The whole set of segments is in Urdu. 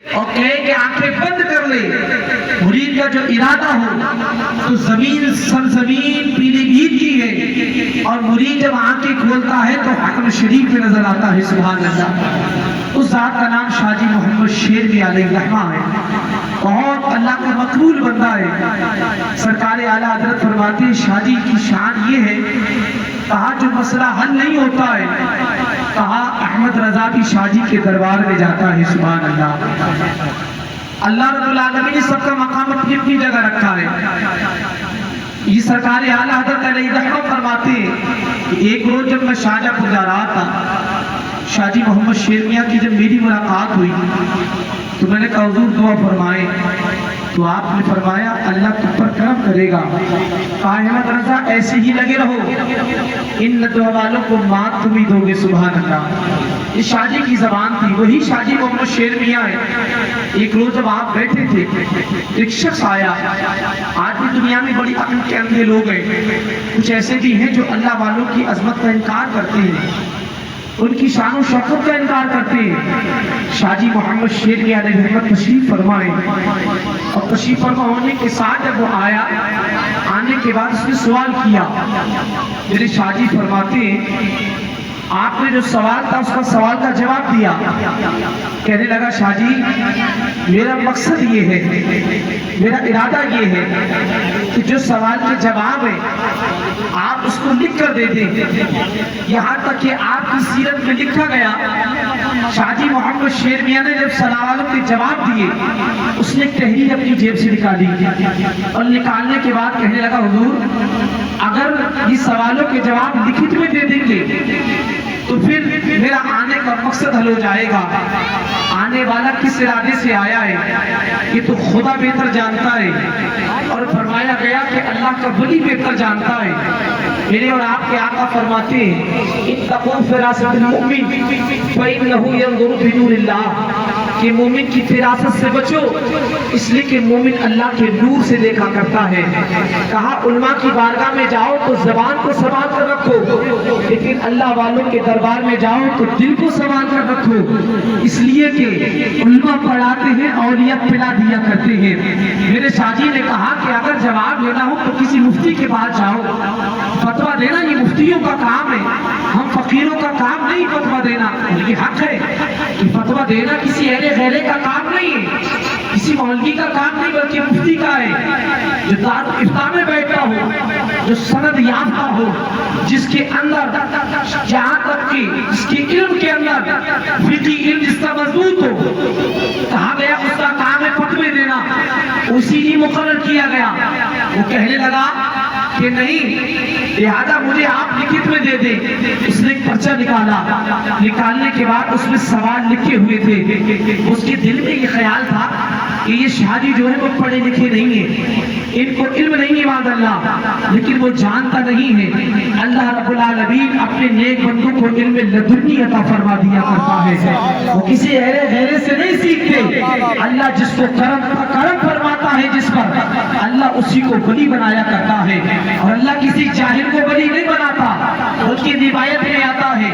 اور کہے کہ آنکھیں بند کر لے، مرید کا جو ارادہ ہو تو زمین سرزمین پیلی بھیگ کی ہے، اور مرید جب آنکھیں کھولتا ہے تو حرم شریف میں نظر آتا ہے۔ سبحان اللہ۔ اس ذات کا نام شاہ جی محمد شیروی علیہ الرحمہ ہے، بہت اللہ کا مقبول بندہ ہے۔ سرکار اعلیٰ حضرت فرماتے ہیں شاہ جی کی شان یہ ہے، کہا جو مسئلہ حل نہیں ہوتا ہے، کہا احمد رضا بھی شاہ جی کے دربار میں جاتا ہے۔ سبحان اللہ۔ اللہ رب العالمین نے سب کا مقام اپنی اپنی جگہ رکھا ہے۔ یہ سرکار اعلیٰ حضرت علیہ الرحمہ فرماتے ہیں کہ ایک روز جب میں شارجہ پور جا رہا تھا، شاہ جی محمد شیرویہ کی جب میری ملاقات ہوئی تو میں نے کہا حضور دعا فرمائے، تو آپ نے فرمایا اللہ تم پر کرم کرے گا، کہا احمد رضا ایسے ہی لگے رہو، ان دعا والوں کو مات تم ہی دو گے۔ سبحان اللہ۔ یہ شاہ جی کی زبان تھی، وہی شاہ جی محمد شیرویہ ہے۔ ایک روز جب آپ بیٹھے تھے، ایک شخص آیا، آج بھی دنیا میں بڑی عقل کے اندھے لوگ ہیں، کچھ ایسے بھی ہیں جو اللہ والوں کی عظمت کا انکار کرتے ہیں، ان کی شان و شوکت کا انکار کرتے ہیں۔ شاہ جی محمد شیروی علیہ الرحمہ تشریف فرمائے، اور تشریف فرما ہونے کے ساتھ جب وہ آیا، آنے کے بعد اس نے سوال کیا۔ میرے شاہ جی فرماتے ہیں آپ نے جو سوال تھا اس کا سوال کا جواب دیا۔ کہنے لگا شاہ جی میرا مقصد یہ ہے، میرا ارادہ یہ ہے کہ جو سوال کے جواب ہے آپ اس کو لکھ کر دے دیں، یہاں تک کہ آپ کی سیرت میں لکھا گیا شاہ جی محمد شیرویہ نے جب سوالوں کے جواب دیے، اس نے ایک تحریر اپنی جیب سے نکالی، اور نکالنے کے بعد کہنے لگا حضور اگر یہ سوالوں کے جواب لکھت میں دے دیں گے تو پھر میرا آنے کا مقصد حل ہو جائے گا۔ آنے والا کس ارادے سے آیا ہے یہ تو خدا بہتر جانتا ہے، اور فرمایا گیا کہ اللہ کا ولی بہتر جانتا ہے۔ میرے اور آپ کے آقا فرماتے ہیں اتقوا فراست المؤمن فإنه ينظر بنور اللہ، کہ مومن کی فراست سے بچو اس لیے کہ مومن اللہ کے نور سے دیکھا کرتا ہے۔ کہا علماء کی بارگاہ میں جاؤ تو زبان کو سنبھال کر رکھو، لیکن اللہ والوں کے دربار میں جاؤ تو دل کو سنبھال کر رکھو، اس لیے کہ علماء پڑھاتے ہیں اولیاء پلا دیا کرتے ہیں۔ میرے شاہ جی نے کہا کہ اگر جواب لینا ہو تو کسی مفتی کے پاس جاؤ، فتویٰ دینا یہ مفتیوں کا کام ہے، ہم فقیروں کا کام نہیں فتویٰ دینا، یہ حق ہے کہ فتویٰ دینا کسی اہل غیرے کا کام نہیں ہے، کسی مولوی کا کام نہیں بلکہ مفتی کا ہے، جو دار الافتاء میں بیٹھتا ہو، جو سند یافتہ ہو، جس کے اندر جہاں تک کہ اس کے علم کے اندر فقہی علم جس کا مضبوط ہو، کہا گیا اس کا کام ہے فتوے دینا، اسی لیے مقرر کیا گیا۔ وہ کہنے لگا کہ نہیں لہذا مجھے آپ لکھت میں دے دیں۔ اس نے ایک پرچہ نکالا، نکالنے کے بعد اس میں سوال لکھے ہوئے تھے۔ اس کے دل میں یہ خیال تھا کہ یہ شاہ جی جو ہے وہ پڑھے لکھے نہیں ہیں، ان کو علم نہیں ہے معاذ اللہ، لیکن وہ جانتا نہیں ہے اللہ رب العالمین اپنے نیک بندوں کو علم لدنی عطا فرما دیا کرتا ہے، وہ کسی غیرے سے نہیں سیکھتے۔ اللہ جس کو کرم فرماتا ہے جس پر، اللہ اسی کو ولی بنایا کرتا ہے، اور اللہ کسی جاہل کو ولی نہیں بناتا۔ اس کی روایت میں آتا ہے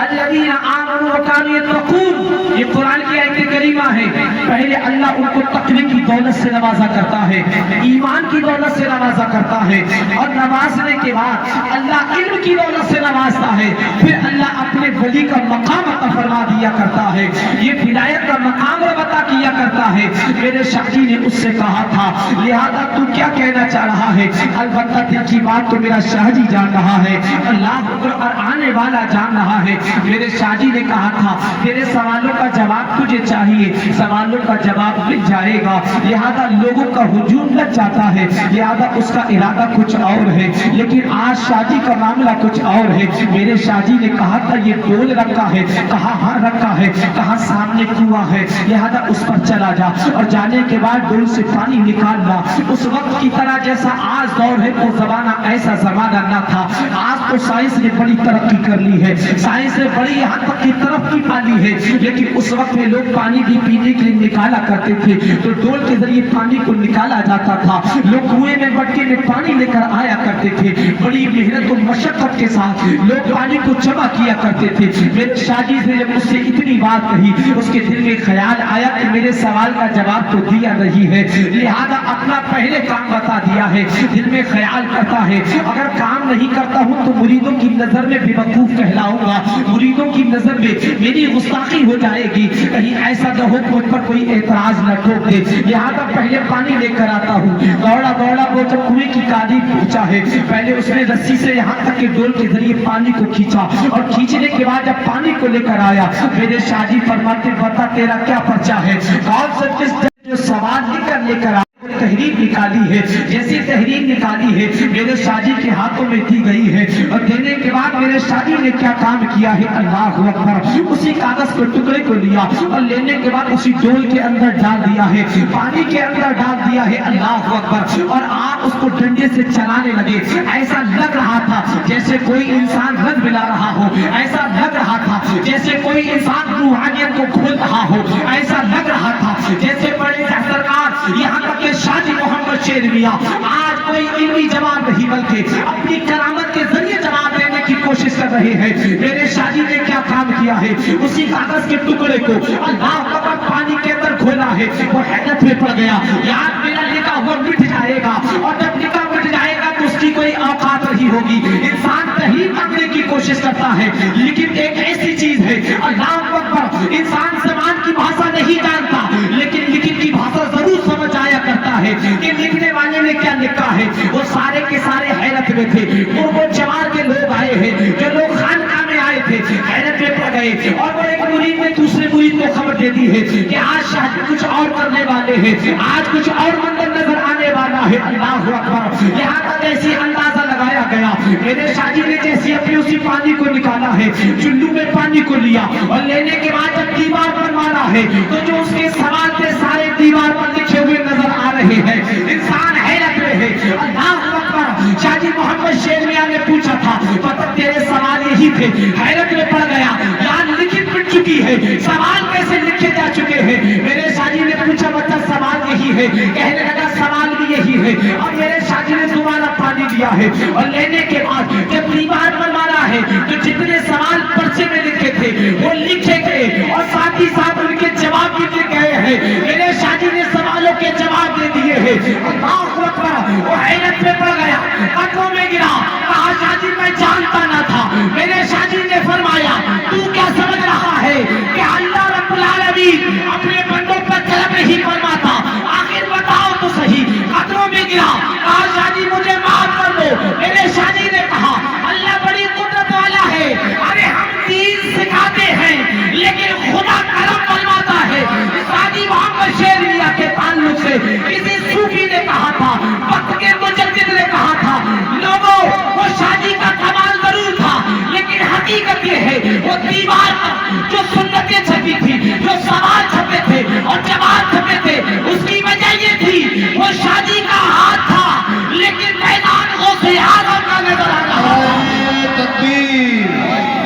الذین آمنوا وکانوا یتقون، یہ قرآن کی آیت کریمہ ہے، پہلے اللہ ان کو تقوی کی دولت سے نوازا کرتا ہے، ایمان کی دولت سے نوازا کرتا ہے، اور نوازنے کے بعد اللہ علم کی دولت سے نوازتا ہے، پھر اللہ اپنے ولی کا مقام عطا فرما دیا کرتا ہے، یہ ولایت کا مقام عطا کیا کرتا ہے۔ میرے شاہ جی نے اس سے کہا تھا لہذا تو کیا کہنا چاہ رہا ہے؟ البتہ دل کی بات تو میرا شاہ جی جان رہا ہے، اللہ اور آنے والا جان رہا ہے۔ میرے شاہ جی نے کہا تھا تیرے سوالوں کا جواب تجھے چاہیے، سوالوں کا جواب مل جائے گا، لہذا لوگوں کا ہجوم لگ جاتا ہے، لہذا اس کا ارادہ کچھ اور ہے، لیکن آج شاہ جی کا معاملہ کچھ اور ہے۔ میرے شاہ جی نے کہا تھا یہ ڈول رکھا ہے، کہا ہاں رکھا ہے، کہا سامنے کنواں ہے، لہذا اس پر چلا جا اور جانے کے بعد ڈول سے پانی نکالنا اس وقت کی طرح جیسا آج دور ہے وہ زمانہ ایسا زمانہ نہ تھا. آج تو سائنس نے بڑی ترقی کر لی ہے, سائنس نے بڑی حد تک کی ترقی پا لی ہے, لیکن اس وقت میں لوگ پانی بھی پینے کے لیے نکالا کرتے تھے تو ڈول کے ذریعے پانی کو نکالا جاتا تھا. لوگ کنویں میں مٹکے میں پانی لے کر آیا کرتے تھے, بڑی محنت و مشقت کے ساتھ لوگ پانی کو جمع کیا کرتے تھے. میرے شاہ جی نے جب مجھ سے اتنی بات کہی اس کے دل میں خیال آیا کہ میرے سوال کا جواب تو دیا نہیں ہے, لہذا اپنا پہلے کام بتا دیا ہے. دل میں خیال کرتا ہے اگر کام نہیں کرتا ہوں تو مریدوں کی نظر میں بے وقوف کہلاؤں گا, مریدوں کی نظر میں میری گستاخی ہو جائے گی, کہیں ایسا نہ ہو مجھ پر کوئی اعتراض نہ ٹھوک دے. لہذا پہلے پانی لے کر آتا ہوں. دوڑا دوڑا وہ جب کنویں کی کاری پہنچا ہے, پہلے اس نے رسی سے یہاں تک کہ ڈول کے ذریعے پانی کو کھینچا اور کھینچنے کے بعد جب پانی کو لے کر آیا میرے شاہ جی فرماتے بتا تیرا کیا پرچہ ہے, کون سے کس جو سوال لے کر آیا تحریر نکالی ہے. جیسی تحریر نکالی ہے میرے شاہ جی کے ہاتھوں میں دی گئی ہے اور دینے کے بعد میرے شاہ جی نے کیا کام کیا ہے, اللہ اکبر, اسی کاغذ کے ٹکڑے کو لیا اور لینے کے بعد اسی ڈول کے اندر ڈال دیا ہے, پانی کے اندر ڈال دیا ہے, اللہ اکبر, اور آپ اس کو ڈنڈے سے چلانے لگے. ایسا لگ رہا تھا جیسے کوئی انسان رنگ ملا رہا ہو, ایسا لگ رہا تھا جیسے کوئی انسان روحانیت کو کھول رہا ہو, ایسا لگ رہا تھا جیسے بڑے سرکار یہاں تک کہ شاہ جی محمد شیر میاں آج کوئی علمی جواب نہیں بلکہ اپنی کرامت کے ذریعے جواب دینے کی کوشش کر رہے ہیں. میرے شاہ جی نے کیا کام کیا ہے, اسی کاغذ کے ٹکڑے کو اللہ اکبر پانی کے اندر کھولا ہے. وہ حیرت میں پڑ گیا, یاد میرا لکھا ہوا مٹ جائے گا اور جب لکھا مٹ جائے گا تو اس کی کوئی اوقات نہیں ہوگی. انسان تحریر کرنے کی کوشش کرتا ہے لیکن ایک ایسی چیز ہے اللہ اکبر, انسان زبان کی بھاشا نہیں جانتا لیکن لکھن کی بھاشا ضرور سمجھ آیا کرتا ہے کہ لکھنے والے نے کیا لکھا ہے. وہ سارے کے سارے حیرت میں تھے. وہ جوار کے لوگ آئے ہیں جو لوگ خانقاہ میں آئے تھے حیرت میں پڑ گئے اور وہ ایک مرید نے دوسرے مرید کو خبر دے دی ہے کہ آج شاہ جی کچھ اور کرنے والے ہیں, آج کچھ اور منظر نظر آنے والا ہے. اللہ اکبر, یہاں کا جیسی اندازہ لگایا گیا میرے شاہ جی نے جیسی اپنے اسی پانی کو نکالا ہے, چلو میں پانی کو لیا اور لینے کے بعد جب دیوار پر مارا ہے تو جو اس کے سوال تھے سارے دیوار پر لکھے ہوئے نظر آ رہے ہیں. انسان حیرت میں ہے. اللہ اکبر, شاہ جی محمد شیر میاں نے پوچھا تھا پتہ تیرے سوال یہی تھے, حیرت میں پڑ گیا یار لکھن مٹ چکی ہے, سوال کیسے لکھے جا چکے ہیں. میرے شاہ جی نے پوچھا مطلب سوال یہی ہے, کہنے لگا سوال بھی یہی ہے. اور میرے شاہ جی نے دوبارہ پانی دیا ہے اور لینے کے بعد جب دیوار پر مارا ہے تو جتنے سوال پرچے میں لکھے تھے وہ لکھے گئے اور ساتھ ہی ساتھ ان کے جواب بھی لکھے گئے ہیں. میرے شاہ جی نے سوالوں کے جواب دے دیے ہیں. اللہ اکبر, وہ حیرت میں پڑ گیا, قدموں میں گرا, کہا شاہ جی میں جانتا نہ تھا. میرے شاہ جی نے فرمایا تو کیا سمجھ رہا ہے کہ اللہ رب العالمین اپنے بندوں پر کرم نہیں فرماتا, آخر بتاؤ تو صحیح. قدموں میں گرا, کہا شاہ جی مجھے معاف کر دو. میرے شاہ جی نے کہا اللہ بڑی قدرت والا ہے, ارے ہم دین سکھاتے ہیں لیکن خدا کرم فرماتا ہے. شاہ جی محمد شیر میاں کے تعلق سے کسی صوفی نے کہا تھا, وقت کے مجدد نے کہا تھا, لوگوں وہ شاہ جی کا کمال ضرور تھا لیکن حقیقت یہ ہے وہ دیوار پر جو سنتیں چھپی تھی, جو سوال چھپے تھے اور جواب چھپے تھے, اس کی وجہ یہ تھی وہ شاہ جی کا ہاتھ تھا لیکن میدان غوث اعظم کا نظر آ رہا تھا. تکبیر,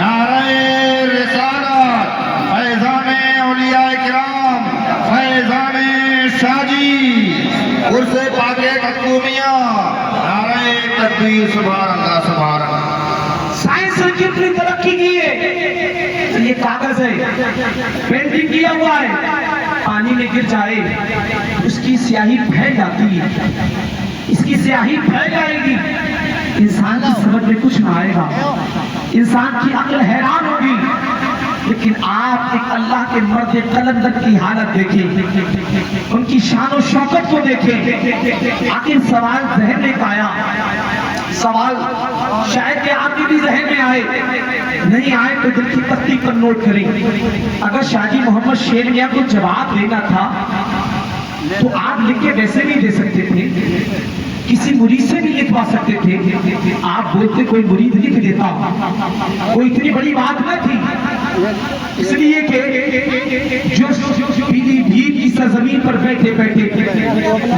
نعرہ رسالت, فیضان اولیاء کرام, فیضان شاہ جی, عرص پاک مختومیہ, نعرہ تکبیر. سبحان اللہ, سبحان اللہ. سائنس نے کتنی ترقی کی ہے. یہ کاغذ ہے, پینٹنگ کیا ہوا ہے, پانی میں گر جائے اس کی سیاہی پھیل جاتی ہے, اس کی سیاہی پھیل جائے گی, انسان کی سمجھ میں کچھ نہ آئے گا, انسان کی عقل حیران ہوگی. لیکن آپ ایک اللہ کے مرد قلندر کی حالت دیکھیں, ان کی شان و شوکت کو دیکھیں. آخر سوال ذہن میں آیا, سوال شاید کہ آپ کی بھی ذہن میں آئے, نہیں آئے تو دل کی پتی پر نوٹ کریں. اگر شاہ جی محمد شیر میاں کو جواب دینا تھا تو آپ لکھ کے ویسے بھی دے سکتے تھے, کسی مرید سے بھی لکھوا سکتے تھے. آپ بولتے کوئی مرید لکھ دیتا, کوئی اتنی بڑی بات نہ تھی. اس لیے کہ جو پیلی بھیت کی سرزمین زمین پر بیٹھے بیٹھے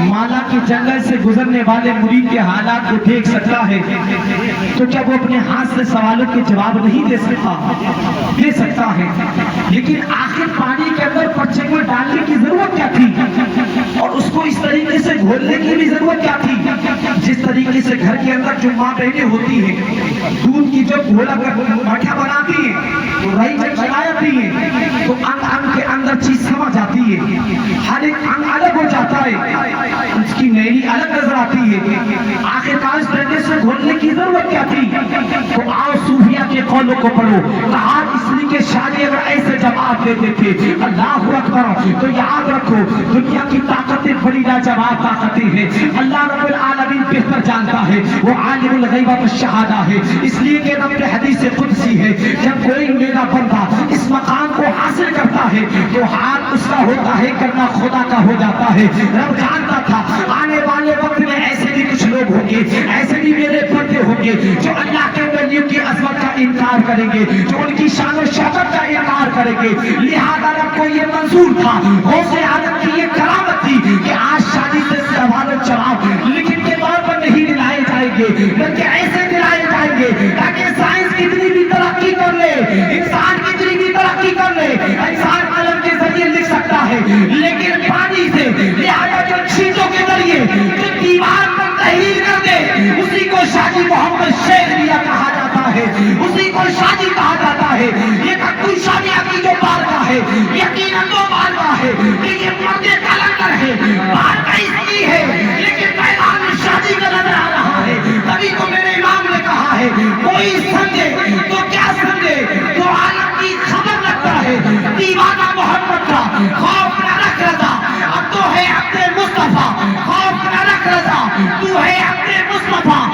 مالا کے جنگل سے گزرنے والے مرید کے حالات کو دیکھ سکتا ہے تو کیا وہ اپنے ہاتھ سے سوالوں کے جواب نہیں دے سکتا ہے؟ لیکن آخر پانی کے اندر پرچے کو ڈالنے کی ضرورت کیا تھی اور اس کو اس طریقے سے گھولنے کی بھی ضرورت کیا تھی؟ جس طریقے سے گھر کے اندر جو ماں بہنیں ہوتی ہیں دودھ کی جو گھولا کر مٹھا بناتی ہیں تو رئی جب چلاتی ہیں تو انگ انگ کے اندر چیز سمجھ آتی ہے، ہر ایک انگ الگ ہو جاتا ہے، اس کی نیلی الگ نظر آتی ہے۔ آخر کار اس طریقے سے گھولنے کی ضرورت کیا تھی؟ تو آؤ صوفیہ کے قولوں کو پڑھو۔ کہا اس لیے کہ شاہ اگر ایسے جواب دیتے تھے اللہ اکبر تو یاد رکھو دنیا کی طاقتیں بڑی لاجواب طاقتیں ہیں، اللہ رب العالمین بہتر جانتا ہے، وہ عالم الغیب والشہادہ ہے، اس لیے کہ رب حدیث قدسی ہے جب کوئی میرا بندہ اس مقام کو حاصل کرتا ہے تو ہاتھ اس کا ہوتا ہے کرنا خدا کا ہو جاتا ہے۔ رب جانتا تھا آنے والے وقت میں ایسے بھی کچھ لوگ ہوں گے، ایسے بھی میرے بندے ہوں گے جو اللہ کے ولیوں کی عظمت کا انکار کریں گے، جو ان کی شان و شوکت کا انکار کریں گے، لہذا رب کو یہ منظور تھا، غوث اعظم کی یہ کرامت تھی کہ آج شادی سے سوال و جواب لکھن کے طور پر نہیں دلائے جائیں گے بلکہ ایسے دلائے جائیں گے تاکہ سائنس کتنی بھی ترقی کر لے، انسان کتنی بھی ترقی کر لے، انسان قلم کے ذریعے لکھ سکتا ہے لیکن پانی سے، لہذا جو چھینٹوں کے ذریعے جو دیوار پر تحریر کر دے اسی کو شاہی محمد شیخ لیا کہا جاتا ہے، اسی کو شادی کہا جاتا ہے۔ یہ کتو شادیہ کی جو بارگاہ ہے یقیناً وہ بارگاہ ہے کہ یہ مرد کلندر ہے، بارگاہ اس کی ہے لیکن میدان میں شادی کا نظر آ رہا ہے۔ تبھی تو میرے امام نے کہا ہے کوئی سمجھے تو کیا سمجھے تو عالم کی خبر رکھتا ہے، دیوانہ محمد کا خوف نہ رکھ رضا، اب تو ہے عبد مصطفیٰ، خوف نہ رکھ رضا، تو ہے عبد مصطفیٰ،